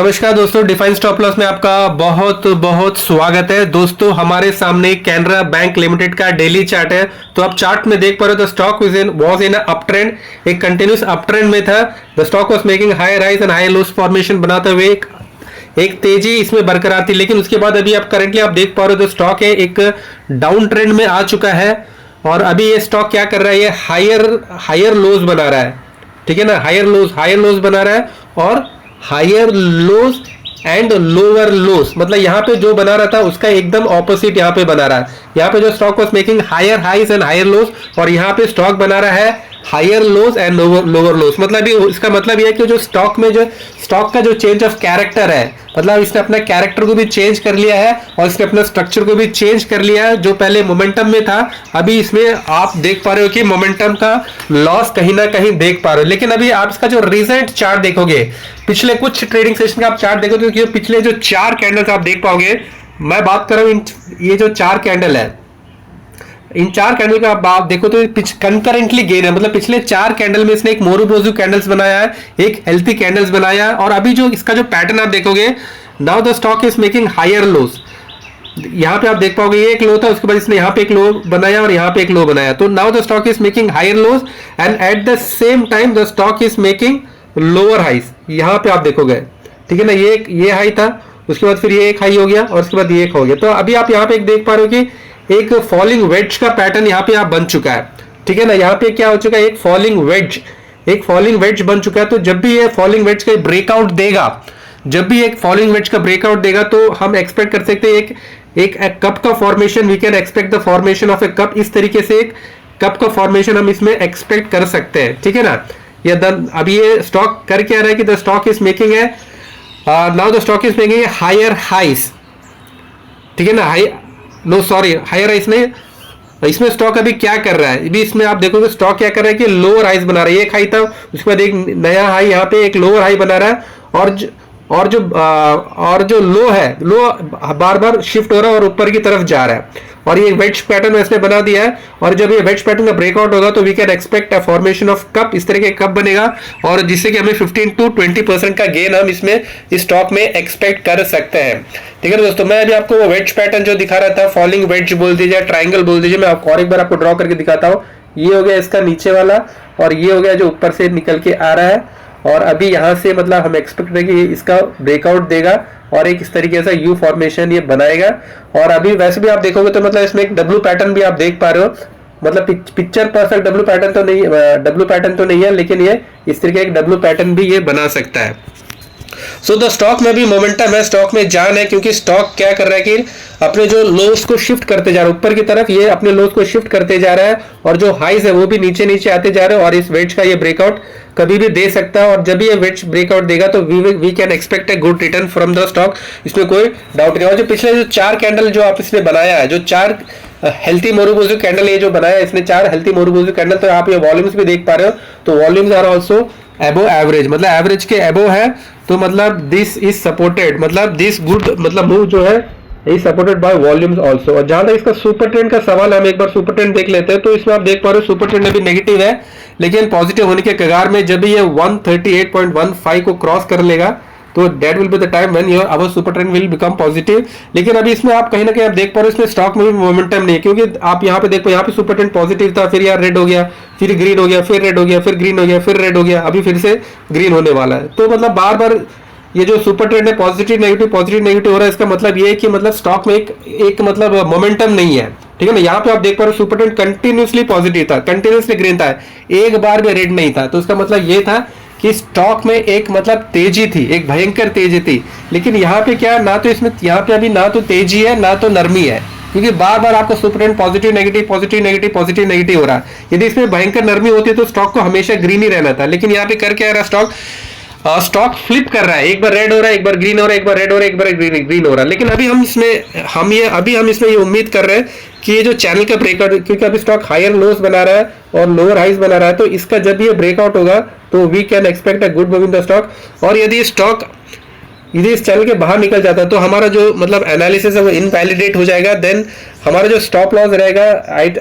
नमस्कार दोस्तों, define stop loss में आपका बहुत बहुत स्वागत है। दोस्तों हमारे सामने कैनरा बैंक लिमिटेड का डेली चार्ट है। तो आप चार्ट में देख पा रहे हो, the stock was in up trend, एक कंटिन्यूस अप ट्रेंड में था। The stock was making high rise and high loss formation बनाते हुए एक तेजी इसमें बरकरार थी। लेकिन उसके बाद अभी आप करंटली आप देख पा रहे हो, तो स्टॉक है एक डाउन ट्रेंड में आ चुका है। और अभी ये स्टॉक क्या कर रहा है, ये हायर लोज बना रहा है। ठीक है ना, हायर लोज बना रहा है और higher lows and lower lows, मतलब यहाँ पे जो बना रहा था उसका एकदम ऑपोजिट यहाँ पे बना रहा है। यहाँ पे जो stock was making higher highs and higher lows, और यहाँ पे स्टॉक बना रहा है higher lows and lower lows. मतलब इसका मतलब ये है कि जो स्टॉक का जो चेंज ऑफ कैरेक्टर है, मतलब इसने अपना कैरेक्टर को भी चेंज कर लिया है और इसने अपना स्ट्रक्चर को भी चेंज कर लिया है। जो पहले मोमेंटम में था, अभी इसमें आप देख पा रहे हो कि मोमेंटम का लॉस कहीं ना कहीं देख पा रहे हो। लेकिन अभी आप इसका जो रिसेंट चार्ट देखोगे, पिछले कुछ ट्रेडिंग सेशन का आप चार्ट देखोगे, तो पिछले जो 4 कैंडल्स आप देख पाओगे। मैं बात कर रहा हूँ ये जो 4 कैंडल है, इन 4 कैंडल का आप देखो तो कंकरेंटली गेन है। मतलब पिछले 4 कैंडल में इसने एक मोरोपोजिटिव कैंडल्स बनाया है, एक हेल्थी कैंडल्स बनाया है। और अभी जो इसका जो पैटर्न आप देखोगे, now the stock is making higher lows. यहाँ पे आप देख पाओगे ये एक लो था, उसके बाद इसने यहाँ पे एक लो बनाया और यहाँ पे एक लो बनाया। तो now the stock is making higher lows and at the same time the stock is making lower highs. यहाँ पे आप देखोगे, ठीक है ना, ये हाई था, उसके बाद फिर ये एक हाई हो गया और उसके बाद ये एक हो गया। तो अभी आप यहाँ पे एक देख पा रहे हो कि एक फॉलिंग वेज का पैटर्न यहाँ पे आप बन चुका है। ठीक है ना, यहाँ पे क्या हो चुका है, एक फॉलिंग वेज बन चुका है। तो जब भी ये फॉलिंग वेज का ब्रेकआउट देगा, तो हम एक्सपेक्ट कर सकते हैं एक कप का formation. We can expect the formation of a cup. इस तरीके से एक कप का फॉर्मेशन हम इसमें एक्सपेक्ट कर सकते हैं। ठीक है ना, अभी ये स्टॉक कर क्या रहा है कि द स्टॉक इज मेकिंग है, now the stock is making higher highs. ठीक है ना, हायर राइज नहीं, इसमें स्टॉक अभी क्या कर रहा है, अभी इसमें आप देखोगे स्टॉक क्या कर रहा है कि लोअर हाइज बना रहा है। एक हाई था, उसके बाद एक नया हाई, यहाँ पे एक लोअर हाई बना रहा है। और जो लो है, लो बार बार शिफ्ट हो रहा है और ऊपर की तरफ जा रहा है। और ये वेज पैटर्न इसने बना दिया है। और जब ये वेज पैटर्न का ब्रेकआउट होगा तो we can expect a formation of cup. इस तरह के कप बनेगा और जिससे कि हमें 15 to 20% का गेन हम इसमें इस स्टॉक में एक्सपेक्ट कर सकते हैं। ठीक है दोस्तों, मैं अभी आपको वो वेज पैटर्न जो दिखा रहा था, फॉलिंग वेज बोल दीजिए, ट्राइंगल बोल दीजिए, मैं आपको और एक बार आपको ड्रॉ करके दिखाता हूँ। ये हो गया इसका नीचे वाला, और ये हो गया जो ऊपर से निकल के आ रहा है। और अभी यहाँ से मतलब हम एक्सपेक्ट करें कि इसका ब्रेकआउट देगा और एक इस तरीके से यू फॉर्मेशन ये बनाएगा। और अभी वैसे भी आप देखोगे तो मतलब इसमें एक डब्ल्यू पैटर्न भी आप देख पा रहे हो। मतलब पिक्चर परफेक्ट डब्ल्यू पैटर्न तो नहीं है, लेकिन ये इस तरीके एक डब्ल्यू पैटर्न भी ये बना सकता है। सो द स्टॉक में भी मोमेंटम है, स्टॉक में जान है, क्योंकि स्टॉक क्या कर रहा है कि अपने जो लोस को शिफ्ट करते जा रहा है ऊपर की तरफ, ये अपने लोस को शिफ्ट करते जा रहा है। और जो हाइज है वो भी नीचे नीचे आते जा रहे हैं। और इस वेज का ये ब्रेकआउट कभी भी दे सकता है, और जब भी ये वेज ब्रेकआउट देगा तो we can expect a good return from the stock. इसमें कोई डाउट नहीं। और जो पिछले जो 4 कैंडल जो आप इसने बनाया है, जो 4 हेल्थी मोरोपोजिटिव कैंडल ये जो बनाया है इसने, 4 हेल्थी मोरोपोजिटिव कैंडल, तो आप ये वॉल्यूम्स भी देख पा रहे हो। तो वॉल्यूम्स आर आल्सो एबो एवरेज, मतलब एवरेज के एबो है। तो मतलब दिस इज सपोर्टेड, मतलब दिस गुड मतलब मूव जो है is supported by volumes also. और जहां तक इसका सुपर ट्रेंड का सवाल है, हम एक बार सुपर ट्रेंड देख लेते हैं। तो इसमें आप देख पा रहे हो सुपर ट्रेंड अभी नेगेटिव है, लेकिन पॉजिटिव होने के कगार में। जब ये 138.15 को क्रॉस कर लेगा तो that will be the time when your our super trend will become positive. लेकिन अभी इसमें आप कहीं ना कहीं आप देख पा रहे हो, इसमें स्टॉक में भी मोमेंटम नहीं है, क्योंकि आप यहाँ पे देखो, यहाँ पे सुपर ट्रेंड पॉजिटिव था, फिर यार रेड हो गया, फिर ग्रीन हो गया, फिर रेड हो गया, फिर ग्रीन हो गया, फिर रेड हो गया, अभी फिर से ग्रीन होने वाला है। तो मतलब बार बार ये जो सुपर ट्रेंड है पॉजिटिव नेगेटिव हो रहा है, इसका मतलब ये है कि मतलब स्टॉक में एक मतलब मोमेंटम नहीं है। ठीक है ना, यहाँ पे आप देख पा रहे हो सुपर ट्रेंड कंटिन्यूसली पॉजिटिव था, कंटिन्यूसली ग्रीन था, एक बार भी रेड नहीं था। तो इसका मतलब ये था कि स्टॉक में एक मतलब तेजी थी, एक भयंकर तेजी थी। लेकिन यहाँ पे क्या, ना तो इसमें यहाँ पे अभी ना तो तेजी है ना तो नरमी है, क्योंकि बार बार आपका सुपर ट्रेंड पॉजिटिव नेगेटिव हो रहा है। यदि इसमें भयंकर नरमी होती तो स्टॉक को हमेशा ग्रीन ही रहना था। लेकिन यहाँ पे कर क्या रहा स्टॉक फ्लिप कर रहा है, एक बार रेड हो रहा है, एक बार ग्रीन हो रहा है, एक बार रेड हो रहा है, एक बार ग्रीन हो रहा है। लेकिन अभी हम इसमें ये उम्मीद कर रहे हैं कि ये जो चैनल का ब्रेकआउट, क्योंकि अभी स्टॉक हायर लोस बना रहा है और लोअर हाइज बना रहा है, तो इसका जब ये ब्रेकआउट होगा तो we can expect a good move in the stock. और यदि स्टॉक यदि इस चैनल के बाहर निकल जाता है तो हमारा जो मतलब एनालिसिस है वो इनवैलिडेट हो जाएगा। देन हमारा जो स्टॉप लॉस रहेगा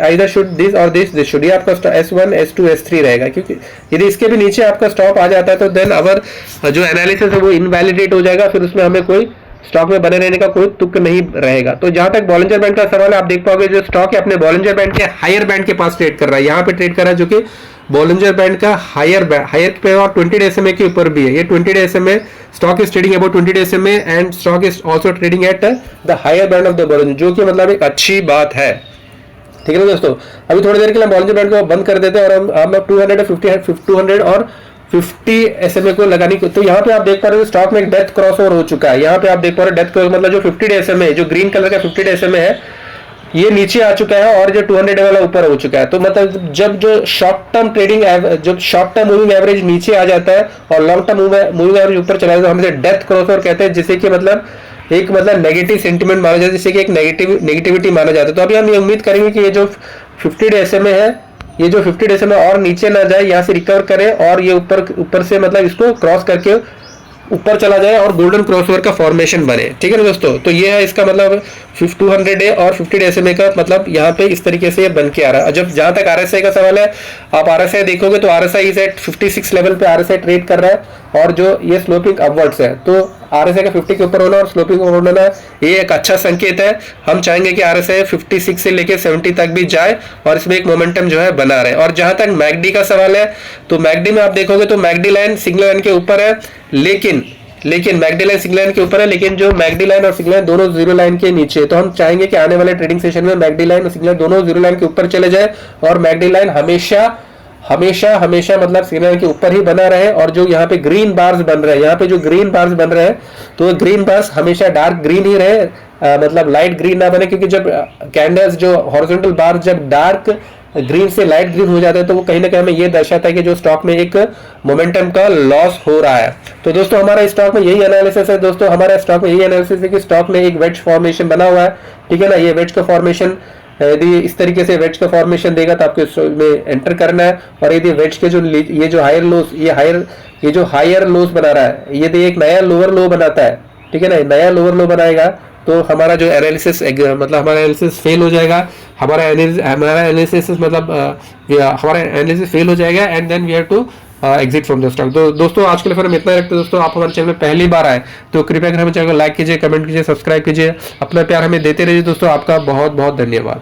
आइदर शुड दिस और दिस शुड, ये आपका S1 S2 S3 रहेगा, क्योंकि यदि इसके भी नीचे आपका स्टॉप आ जाता है तो देन अवर जो एनालिसिस है वो इनवैलिडेट हो जाएगा, फिर उसमें हमें कोई स्टॉक में बने रहने का कोई तुक नहीं रहेगा। तो जहां तक बॉलिंजर बैंड का सवाल है, आप देख पाओगे जो स्टॉक है अपने बॉलिंजर बैंड के हायर बैंड के पास ट्रेड कर रहा है, यहाँ पे ट्रेड कर रहा है जो कि बॉलिंजर बैंड का हायर पे और 20 डे SMA के ऊपर भी है। ये 20 day SMA stock is trading about 20 day SMA and stock is also trading at the higher band of the Bollinger, जो कि मतलब एक अच्छी बात है। ठीक है ना दोस्तों, अभी थोड़ी देर के लिए बॉलिंजर बैंड को बंद कर देते हैं और हम 200 और 50 SMA को लगाने को। तो यहाँ पे आप देख पा रहे हो स्टॉक में एक डेथ क्रॉस ओवर हो चुका है। यहाँ पे आप देख पा रहे हो डेथ क्रॉस मतलब जो 50 डे SMA जो ग्रीन कलर का 50 डे SMA है ये नीचे आ चुका है और जो 200 डे वाला ऊपर हो चुका है। तो मतलब जब जो शॉर्ट टर्म ट्रेडिंग जब शॉर्ट टर्म मूविंग एवरेज नीचे आ जाता है और लॉन्ग टर्म मूविंग एवरेज ऊपर चला जाता है, हम इसे डेथ क्रॉस ओवर कहते हैं, जिसे कि मतलब एक मतलब नेगेटिव सेंटीमेंट माना जाता है, जिससे कि एक नेगेटिविटी माना जाता है। तो अभी हम ये उम्मीद करेंगे कि ये जो 50 डे SMA है, ये जो 50 डे SMA और नीचे ना जाए, यहाँ से रिकवर करे और ये ऊपर से मतलब इसको क्रॉस करके ऊपर चला जाए और गोल्डन क्रॉसओवर का फॉर्मेशन बने। ठीक है ना दोस्तों, तो ये है इसका मतलब 200 डे और 50 डे SMA का मतलब यहाँ पे इस तरीके से ये बन के आ रहा है। जब जहां तक RSI का सवाल है, आप RSI देखोगे तो RSI इज एट 56 लेवल पे RSI ट्रेड कर रहा है और जो ये स्लोपिंग अपवर्ड्स है, तो RSI का 50 के ऊपर होना और स्लोपिंग ऊपर होना ये एक अच्छा संकेत है। हम चाहेंगे कि RSI 56 से लेके 70 तक भी जाए और इसमें एक मोमेंटम जो है बना रहे। और जहां तक मैकडी का सवाल है, तो मैकडी में आप देखोगे तो मैकडी लाइन सिग्नल लाइन के ऊपर है, लेकिन मैकडी लाइन सिग्नल लाइन के ऊपर है, लेकिन जो मैकडी लाइन और सिग्नल लाइन दोनों जीरो लाइन के नीचे। तो हम चाहेंगे कि आने वाले ट्रेडिंग सेशन में मैकडी लाइन और सिग्नल दोनों जीरो लाइन के ऊपर चले जाए और मैकडी लाइन हमेशा मतलब सिग्नल के ऊपर ही बना रहे। और जो यहाँ पे ग्रीन बार्स बन रहे हैं, यहाँ पे जो ग्रीन बार्स बन रहे हैं, तो ग्रीन बार्स हमेशा डार्क ग्रीन ही रहे, मतलब लाइट ग्रीन ना बने, क्योंकि जब कैंडल्स जो हॉरिजॉन्टल बार जब डार्क ग्रीन से लाइट ग्रीन हो जाता है तो वो कहीं ना कहीं हमें ये दर्शाता है कि जो स्टॉक में एक मोमेंटम का लॉस हो रहा है। तो दोस्तों हमारा स्टॉक में यही एनालिसिस है। दोस्तों हमारा स्टॉक में यही एनालिसिस है कि स्टॉक में एक वेज फॉर्मेशन बना हुआ है। ठीक है ना, ये वेज का फॉर्मेशन यदि इस तरीके से वेज का फॉर्मेशन देगा तो आपको इसमें एंटर करना है। और यदि वेज के जो ये जो हायर लोस ये जो हायर लोस बना रहा है, यदि एक नया लोअर लो बनाता है, ठीक है ना, नया लोअर लो बनाएगा तो हमारा जो एनालिसिस मतलब हमारा एनालिसिस फेल हो जाएगा। हमारा एनालिसिस मतलब हमारा एनालिसिस फेल हो जाएगा and then we have to exit from the stock. तो दोस्तों आज के लिए फिर हम इतना रखते हैं। दोस्तों आप हमारे चैनल में पहली बार आए तो कृपया कर हमारे चैनल को लाइक कीजिए, कमेंट कीजिए, सब्सक्राइब कीजिए, अपना प्यार हमें देते रहिए। दोस्तों आपका बहुत बहुत धन्यवाद।